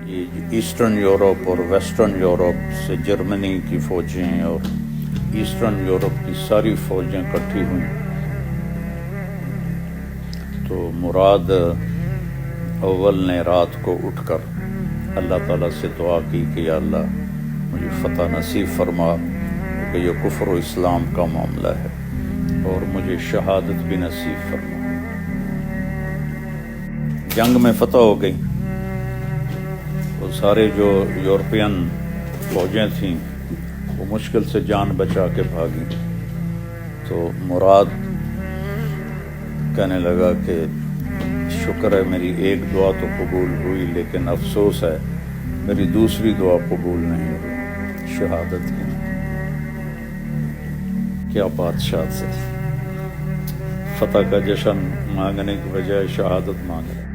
یہ eastern Europe اور western Europe سے جرمنی کی فوجیں اور ایسٹرن یورپ کی ساری فوجیں اکٹھی ہوئیں، تو مراد اول نے رات کو اٹھ کر اللہ تعالیٰ سے دعا کی کہ یا اللہ مجھے فتح نصیب فرما، کہ یہ کفر و اسلام کا معاملہ ہے، اور مجھے شہادت بھی نصیب فرما۔ جنگ میں فتح ہو گئی، وہ سارے جو یورپین فوجیں تھیں وہ مشکل سے جان بچا کے بھاگی، تو مراد کہنے لگا کہ شکر ہے میری ایک دعا تو قبول ہوئی، لیکن افسوس ہے میری دوسری دعا قبول نہیں ہوئی، شہادت کی۔ کیا بادشاہ سے فتح کا جشن مانگنے کی بجائے شہادت مانگ رہے۔